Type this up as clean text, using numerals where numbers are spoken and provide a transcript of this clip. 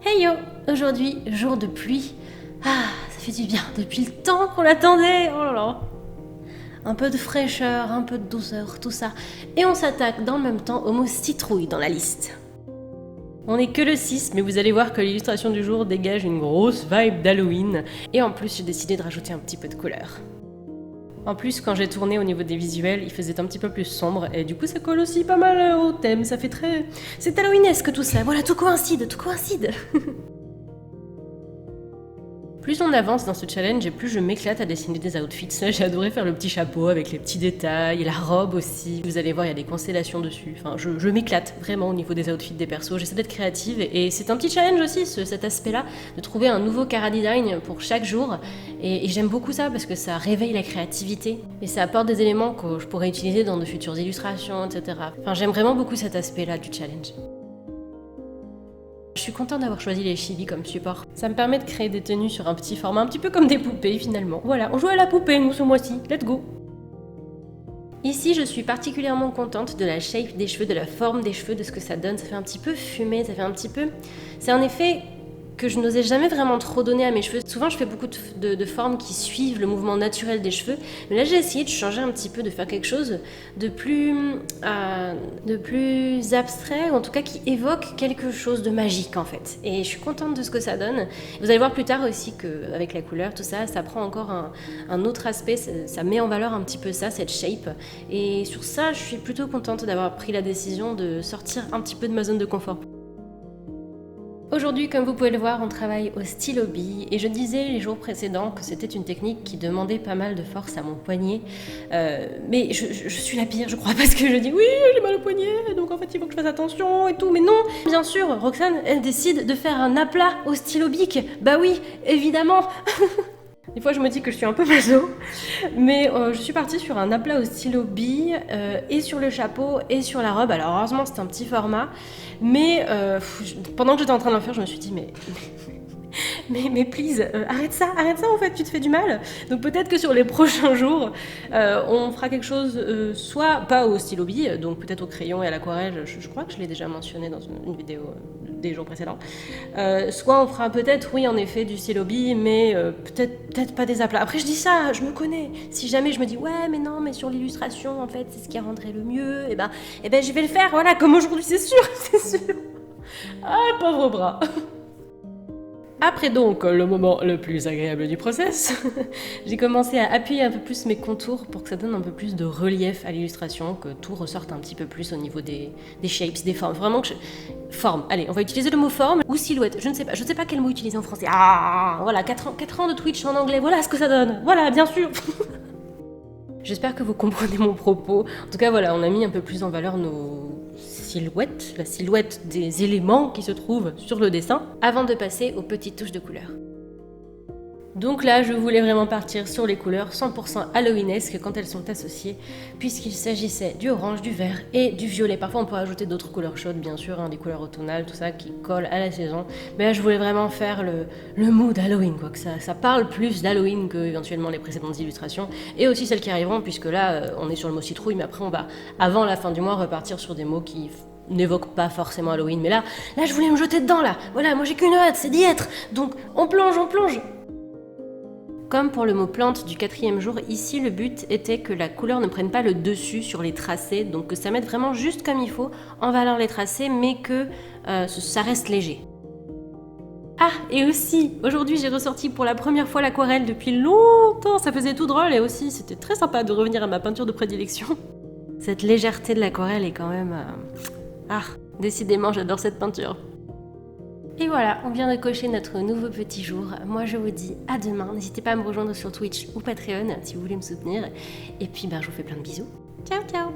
Hey yo! Aujourd'hui, jour de pluie. Ah, ça fait du bien depuis le temps qu'on l'attendait. Oh là là! Un peu de fraîcheur, un peu de douceur, tout ça. Et on s'attaque dans le même temps au mot citrouille dans la liste. On n'est que le 6, mais vous allez voir que l'illustration du jour dégage une grosse vibe d'Halloween. Et en plus, j'ai décidé de rajouter un petit peu de couleur. En plus, quand j'ai tourné au niveau des visuels, il faisait un petit peu plus sombre, et du coup ça colle aussi pas mal au thème, ça fait très... C'est halloweenesque tout ça, voilà, tout coïncide, tout coïncide. Plus on avance dans ce challenge et plus je m'éclate à dessiner des outfits. J'ai adoré faire le petit chapeau avec les petits détails et la robe aussi. Vous allez voir, il y a des constellations dessus. Enfin, je m'éclate vraiment au niveau des outfits des persos. J'essaie d'être créative et c'est un petit challenge aussi, cet aspect-là, de trouver un nouveau chara-design pour chaque jour. Et j'aime beaucoup ça parce que ça réveille la créativité et ça apporte des éléments que je pourrais utiliser dans de futures illustrations, etc. Enfin, j'aime vraiment beaucoup cet aspect-là du challenge. Je suis contente d'avoir choisi les chibis comme support. Ça me permet de créer des tenues sur un petit format, un petit peu comme des poupées finalement. Voilà, on joue à la poupée nous ce mois-ci, let's go! Ici, je suis particulièrement contente de la shape des cheveux, de la forme des cheveux, de ce que ça donne. Ça fait un petit peu fumé, ça fait un petit peu... C'est un effet que je n'osais jamais vraiment trop donner à mes cheveux. Souvent, je fais beaucoup de formes qui suivent le mouvement naturel des cheveux. Mais là, j'ai essayé de changer un petit peu, de faire quelque chose de plus abstrait, ou en tout cas qui évoque quelque chose de magique en fait. Et je suis contente de ce que ça donne. Vous allez voir plus tard aussi qu'avec la couleur, tout ça, ça prend encore un autre aspect. Ça met en valeur un petit peu ça, cette shape. Et sur ça, je suis plutôt contente d'avoir pris la décision de sortir un petit peu de ma zone de confort. Aujourd'hui, comme vous pouvez le voir, on travaille au stylo bille et je disais les jours précédents que c'était une technique qui demandait pas mal de force à mon poignet. Mais je suis la pire, je crois, parce que je dis oui, j'ai mal au poignet, donc en fait il faut que je fasse attention et tout. Mais non, bien sûr, Roxane, elle décide de faire un aplat au stylo bic. Bah oui, évidemment. Des fois, je me dis que je suis un peu maso, mais je suis partie sur un aplat au stylo bille et sur le chapeau et sur la robe. Alors heureusement, c'est un petit format, mais pendant que j'étais en train de le faire, je me suis dit mais please, arrête ça en fait, tu te fais du mal. Donc peut-être que sur les prochains jours, on fera quelque chose, soit pas au stylo bille, donc peut-être au crayon et à l'aquarelle, je crois que je l'ai déjà mentionné dans une vidéo des jours précédents. Soit on fera peut-être, oui en effet, du stylo bille, mais peut-être pas des aplats. Après je dis ça, je me connais. Si jamais je me dis ouais mais non, mais sur l'illustration en fait c'est ce qui rendrait le mieux, et ben je vais le faire, voilà, comme aujourd'hui, c'est sûr, c'est sûr. Ah pauvre bras. Après donc le moment le plus agréable du process, j'ai commencé à appuyer un peu plus mes contours pour que ça donne un peu plus de relief à l'illustration, que tout ressorte un petit peu plus au niveau des shapes, des formes. Vraiment que forme. Allez, on va utiliser le mot forme ou silhouette. Je ne sais pas quel mot utiliser en français. Ah, voilà, 4 ans de Twitch en anglais, voilà ce que ça donne. Voilà, bien sûr. J'espère que vous comprenez mon propos. En tout cas, voilà, on a mis un peu plus en valeur nos silhouettes, la silhouette des éléments qui se trouvent sur le dessin, avant de passer aux petites touches de couleur. Donc là, je voulais vraiment partir sur les couleurs 100% halloweenesques quand elles sont associées, puisqu'il s'agissait du orange, du vert et du violet. Parfois, on peut ajouter d'autres couleurs chaudes, bien sûr, des couleurs automnales, tout ça qui collent à la saison. Mais là, je voulais vraiment faire le mood Halloween, quoi, que ça parle plus d'Halloween que éventuellement les précédentes illustrations, et aussi celles qui arriveront, puisque là, on est sur le mot citrouille, mais après, on va, avant la fin du mois, repartir sur des mots qui n'évoquent pas forcément Halloween. Mais là, je voulais me jeter dedans, là. Voilà, moi j'ai qu'une hâte, c'est d'y être. Donc, on plonge. Comme pour le mot plante du 4e jour, ici le but était que la couleur ne prenne pas le dessus sur les tracés, donc que ça mette vraiment juste comme il faut en valeur les tracés, mais que ça reste léger. Ah, et aussi, aujourd'hui j'ai ressorti pour la première fois l'aquarelle depuis longtemps, ça faisait tout drôle et aussi c'était très sympa de revenir à ma peinture de prédilection. Cette légèreté de l'aquarelle est quand même... décidément j'adore cette peinture. Et voilà, on vient de cocher notre nouveau petit jour. Moi je vous dis à demain, n'hésitez pas à me rejoindre sur Twitch ou Patreon si vous voulez me soutenir. Et puis je vous fais plein de bisous. Ciao ciao.